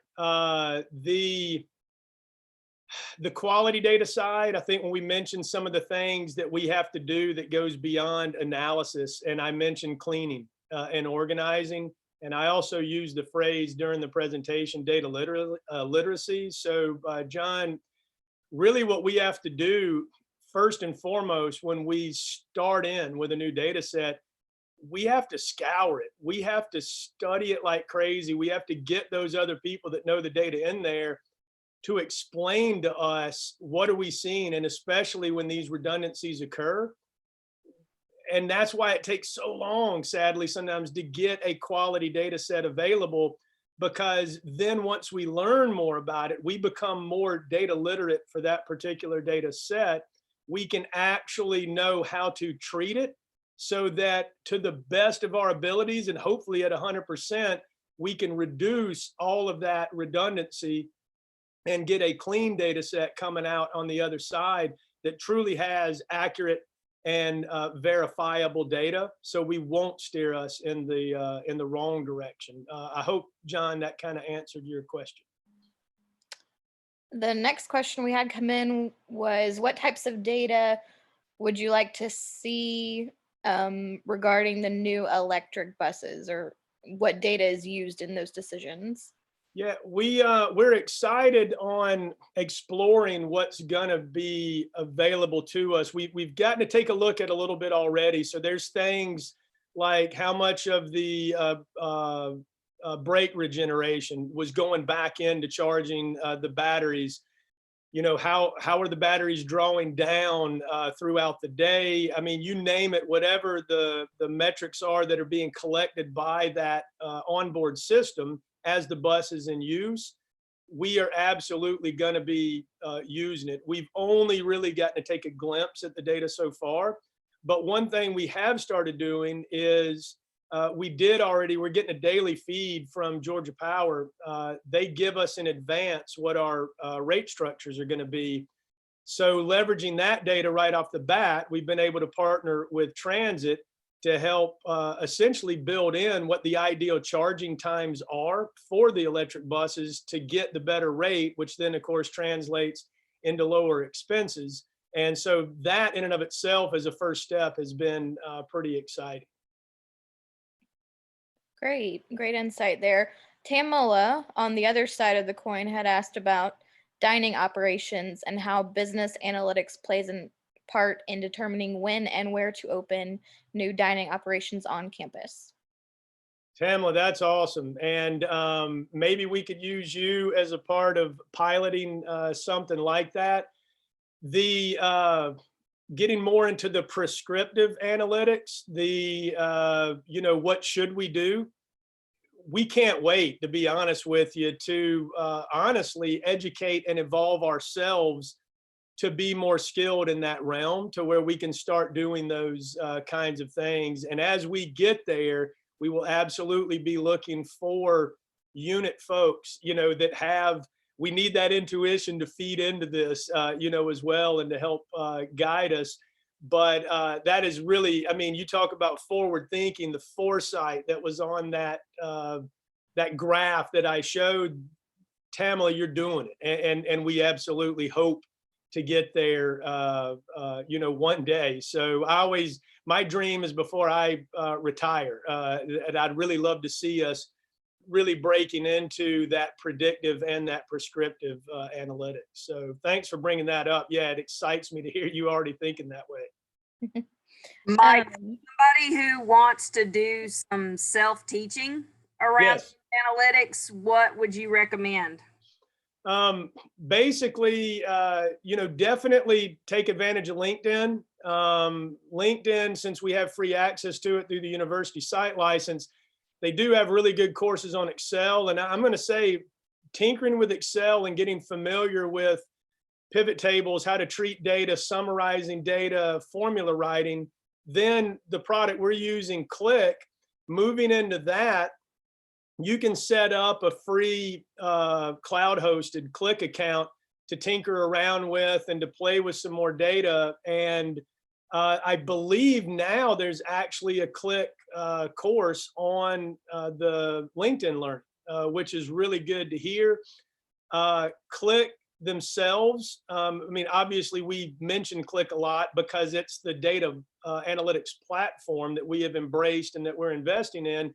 The quality data side, I think when we mentioned some of the things that we have to do that goes beyond analysis, and I mentioned cleaning and organizing, and I also used the phrase during the presentation, data literacy. So John, really what we have to do first and foremost when we start in with a new data set, we have to scour it. We have to study it like crazy. We have to get those other people that know the data in there to explain to us what are we seeing, and especially when these redundancies occur. And that's why it takes so long, sadly, sometimes to get a quality data set available, because then once we learn more about it, we become more data literate for that particular data set. We can actually know how to treat it so that to the best of our abilities, and hopefully at 100%, we can reduce all of that redundancy and get a clean data set coming out on the other side that truly has accurate and verifiable data, so we won't steer us in the wrong direction. I hope, John, that kind of answered your question. The next question we had come in was, what types of data would you like to see regarding the new electric buses, or what data is used in those decisions? Yeah, we're excited on exploring what's going to be available to us. We've gotten to take a look at a little bit already. So there's things like how much of the brake regeneration was going back into charging the batteries. You know, how are the batteries drawing down throughout the day? I mean, you name it, whatever the metrics are that are being collected by that onboard system as the bus is in use, we are absolutely going to be using it. We've only really gotten to take a glimpse at the data so far. But one thing we have started doing is we're getting a daily feed from Georgia Power. They give us in advance what our rate structures are going to be. So leveraging that data right off the bat, we've been able to partner with Transit to help essentially build in what the ideal charging times are for the electric buses to get the better rate, which then of course translates into lower expenses. And so that in and of itself as a first step has been pretty exciting. Great insight there. Tamala, on the other side of the coin, had asked about dining operations and how business analytics plays a part in determining when and where to open new dining operations on campus. Tamala, that's awesome. And maybe we could use you as a part of piloting something like that. The getting more into the prescriptive analytics, what should we do? We can't wait, to be honest with you, to honestly educate and evolve ourselves to be more skilled in that realm, to where we can start doing those kinds of things. And as we get there, we will absolutely be looking for unit folks, we need that intuition to feed into this, as well, and to help guide us. But that is really, I mean, you talk about forward thinking, the foresight that was on that graph that I showed. Tamala, you're doing it. And we absolutely hope to get there, you know, one day. So my dream is before I retire, and I'd really love to see us really breaking into that predictive and that prescriptive analytics. So thanks for bringing that up. Yeah, it excites me to hear you already thinking that way. Mike, Um, somebody who wants to do some self-teaching around Yes. analytics, what would you recommend? Basically, you know, definitely take advantage of LinkedIn. LinkedIn, since we have free access to it through the university site license, they do have really good courses on Excel. And I'm going to say tinkering with Excel and getting familiar with pivot tables, how to treat data, summarizing data, formula writing, then the product we're using, Click, moving into that, you can set up a free cloud hosted Click account to tinker around with and to play with some more data. And I believe now there's actually a Click course on the LinkedIn Learning, which is really good to hear. Click themselves, I mean, obviously we mention Click a lot because it's the data analytics platform that we have embraced and that we're investing in.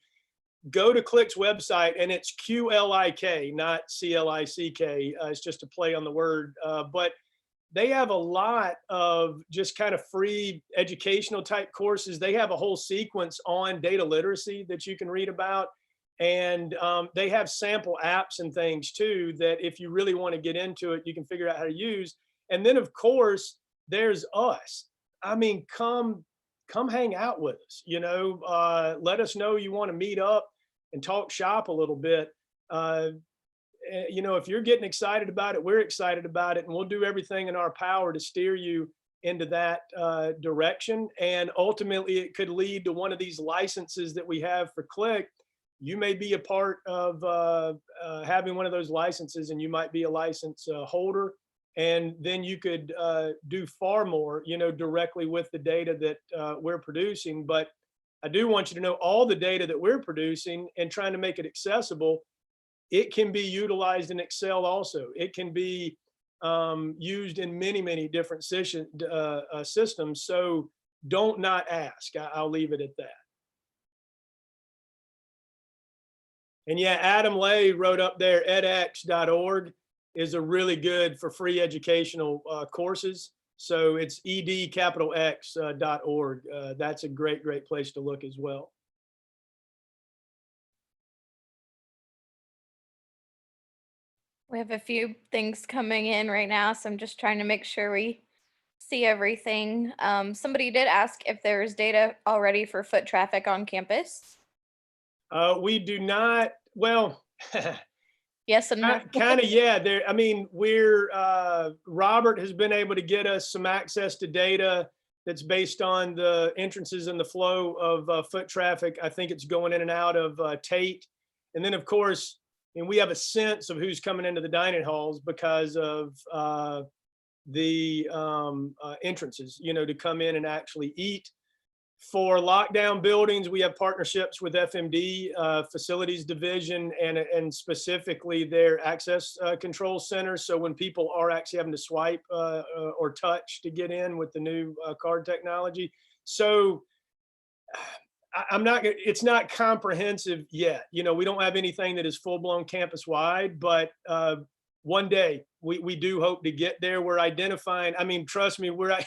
Go to Click's website, and it's QLIK, not CLICK. It's just a play on the word, but they have a lot of just kind of free educational type courses. They have a whole sequence on data literacy that you can read about. And they have sample apps and things too, that if you really want to get into it, you can figure out how to use. And then of course, there's us. I mean, come hang out with us, you know, let us know you want to meet up and talk shop a little bit. You know, if you're getting excited about it, we're excited about it, and we'll do everything in our power to steer you into that direction. And ultimately it could lead to one of these licenses that we have for Click. You may be a part of having one of those licenses, and you might be a license holder. And then you could do far more, you know, directly with the data that we're producing. But I do want you to know all the data that we're producing and trying to make it accessible. It can be utilized in Excel also. It can be used in many, many different systems. So don't not ask. I'll leave it at that. And yeah, Adam Lay wrote up there, edx.org is a really good for free educational courses. So it's edX.org. That's a great place to look as well. We have a few things coming in right now, so I'm just trying to make sure we see everything. Somebody did ask if there's data already for foot traffic on campus. We do not, well, Yes and no. kind of, yeah. There, I mean, Robert has been able to get us some access to data that's based on the entrances and the flow of foot traffic. I think it's going in and out of Tate. And then of course, and we have a sense of who's coming into the dining halls because of the entrances, you know, to come in and actually eat. For lockdown buildings, we have partnerships with FMD, Facilities Division, and specifically their access control center. So when people are actually having to swipe or touch to get in with the new card technology. So it's not comprehensive yet. You know, we don't have anything that is full-blown campus wide, but one day we do hope to get there. We're identifying, I mean, trust me, we're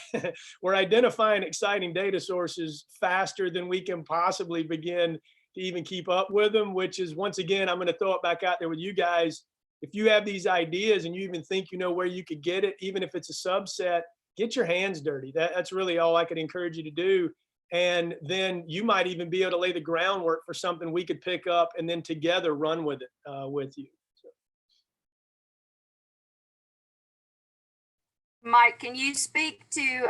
identifying exciting data sources faster than we can possibly begin to even keep up with them, which is, once again, I'm going to throw it back out there with you guys. If you have these ideas and you even think you know where you could get it, even if it's a subset, get your hands dirty. That's really all I could encourage you to do. And then you might even be able to lay the groundwork for something we could pick up and then together run with it with you. Mike, can you speak to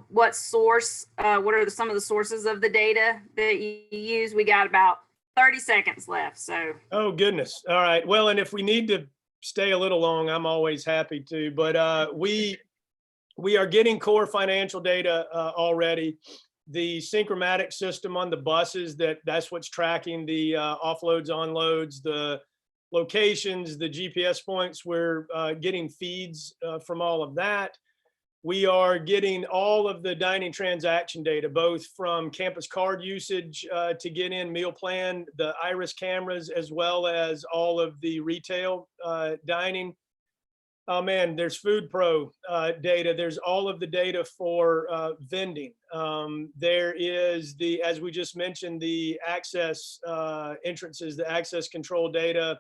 what are some of the sources of the data that you use? We got about 30 seconds left, so. Oh, goodness. All right. Well, and if we need to stay a little long, I'm always happy to, but we are getting core financial data already. The synchromatic system on the buses, that's what's tracking the offloads, onloads, the locations, the GPS points. We're getting feeds from all of that. We are getting all of the dining transaction data, both from campus card usage to get in meal plan, the iris cameras, as well as all of the retail dining. Oh man, there's Food Pro data. There's all of the data for vending. There is the, as we just mentioned, the access entrances, the access control data.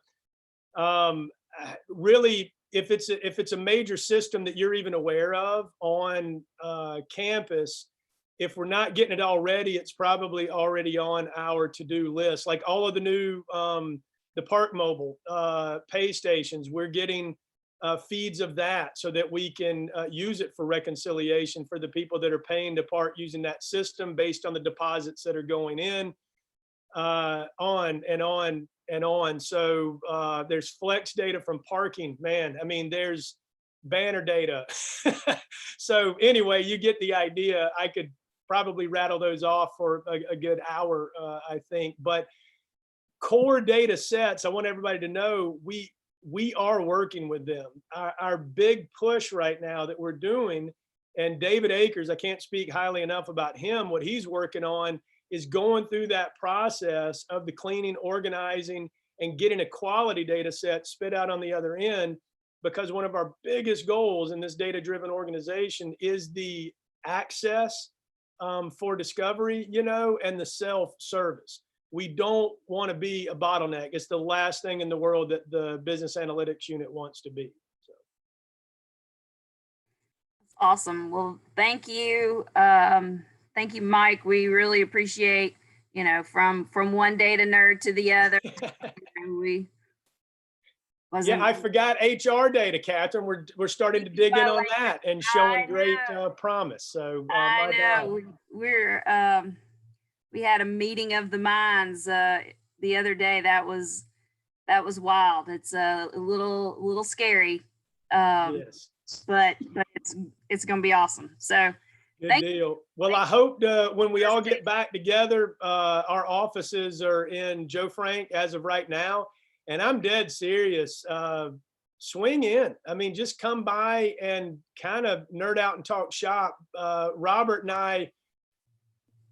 Really, if it's a major system that you're even aware of on campus, if we're not getting it already, it's probably already on our to-do list. Like all of the new the Park Mobile pay stations, we're getting feeds of that so that we can use it for reconciliation for the people that are paying to park using that system based on the deposits that are going in, on and on and on. So there's flex data from parking, man. I mean, there's banner data. So anyway, you get the idea. I could probably rattle those off for a good hour, I think. But core data sets, I want everybody to know, we are working with them. Our big push right now that we're doing, and David Akers, I can't speak highly enough about him, what he's working on is going through that process of the cleaning, organizing, and getting a quality data set spit out on the other end, because one of our biggest goals in this data-driven organization is the access for discovery, you know, and the self-service. We don't want to be a bottleneck. It's the last thing in the world that the business analytics unit wants to be. So. Awesome. Well, thank you. Thank you, Mike. We really appreciate, you know, from one data nerd to the other. Yeah, I forgot HR data, Catherine. We're starting to dig in on that and showing great promise. So I know we had a meeting of the minds the other day. That was wild. It's a little scary, yes, but it's going to be awesome. So. Good deal. Well, I hope when we all get back together, our offices are in Joe Frank as of right now. And I'm dead serious. Swing in. I mean, just come by and kind of nerd out and talk shop. Robert and I,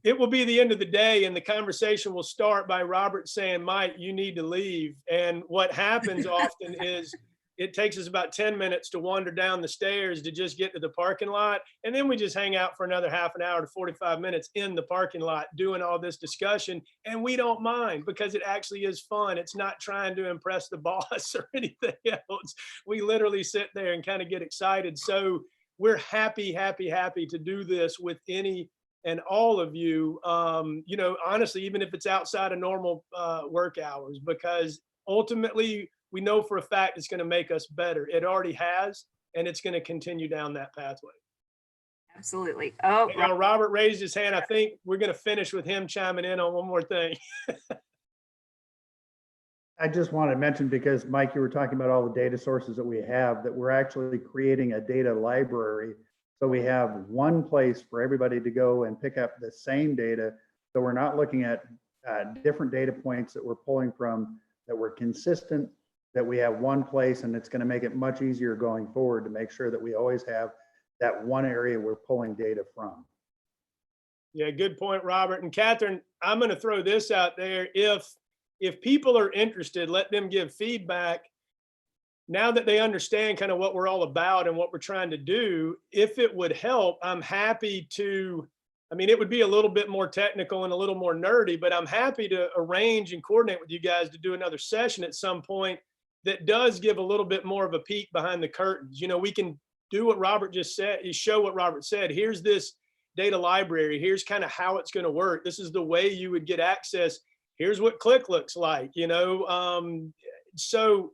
it will be the end of the day and the conversation will start by Robert saying, Mike, you need to leave. And what happens often is it takes us about 10 minutes to wander down the stairs to just get to the parking lot. And then we just hang out for another half an hour to 45 minutes in the parking lot doing all this discussion. And we don't mind because it actually is fun. It's not trying to impress the boss or anything else. We literally sit there and kind of get excited. So we're happy to do this with any and all of you, you know, honestly, even if it's outside of normal work hours, because ultimately, we know for a fact it's going to make us better. It already has, and it's going to continue down that pathway. Absolutely. Oh, you know, Robert raised his hand. I think we're going to finish with him chiming in on one more thing. I just want to mention, because Mike, you were talking about all the data sources that we have, that we're actually creating a data library. So we have one place for everybody to go and pick up the same data. So we're not looking at different data points that we're pulling from, that we're consistent, that we have one place, and it's going to make it much easier going forward to make sure that we always have that one area we're pulling data from. Yeah, good point, Robert. And Catherine, I'm going to throw this out there. If people are interested, let them give feedback. Now that they understand kind of what we're all about and what we're trying to do, if it would help, I'm happy to, I mean, it would be a little bit more technical and a little more nerdy, but I'm happy to arrange and coordinate with you guys to do another session at some point that does give a little bit more of a peek behind the curtains. You know, we can do what Robert just said, is show what Robert said. Here's this data library. Here's kind of how it's going to work. This is the way you would get access. Here's what Click looks like, you know. So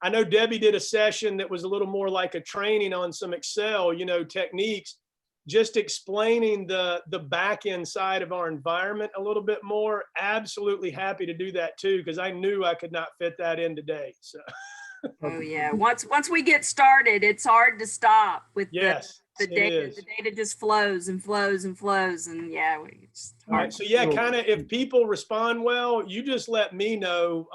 I know Debbie did a session that was a little more like a training on some Excel, you know, techniques, just explaining the back end side of our environment a little bit more. Absolutely happy to do that too, because I knew I could not fit that in today. So. Oh yeah, once we get started, it's hard to stop with yes, the data. The data just flows and flows and flows, and yeah, it's hard. All right, so yeah, kind of if people respond well, you just let me know.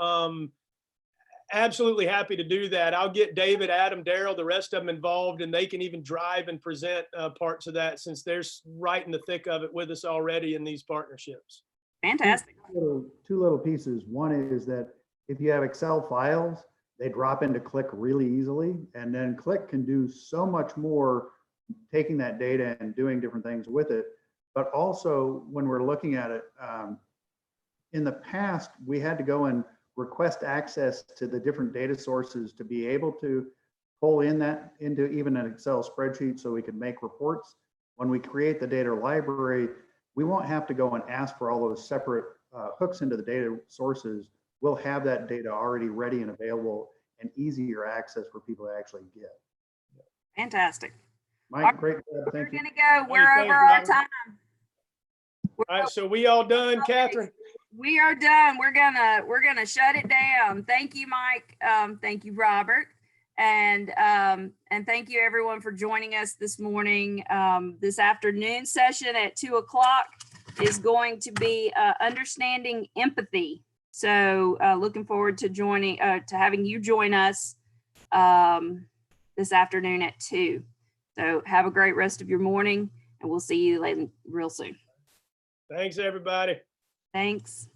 Absolutely happy to do that. I'll get David, Adam, Daryl, the rest of them involved, and they can even drive and present parts of that since they're right in the thick of it with us already in these partnerships. Fantastic. Two little pieces. One is that if you have Excel files, they drop into Click really easily. And then Click can do so much more, taking that data and doing different things with it. But also when we're looking at it, in the past, we had to go and request access to the different data sources to be able to pull in that into even an Excel spreadsheet so we could make reports. When we create the data library, we won't have to go and ask for all those separate hooks into the data sources. We'll have that data already ready and available and easier access for people to actually get. Fantastic. Mike, great job. We're Thank you. gonna go. We're Thanks, over our Robert. time. All right, so we all done, Catherine? We are done. We're gonna shut it down. Thank you, Mike. Thank you, Robert. And thank you everyone for joining us this morning. This afternoon session at 2 o'clock is going to be understanding empathy. So looking forward to having you join us this afternoon at 2. So have a great rest of your morning, and we'll see you real soon. Thanks, everybody. Thanks.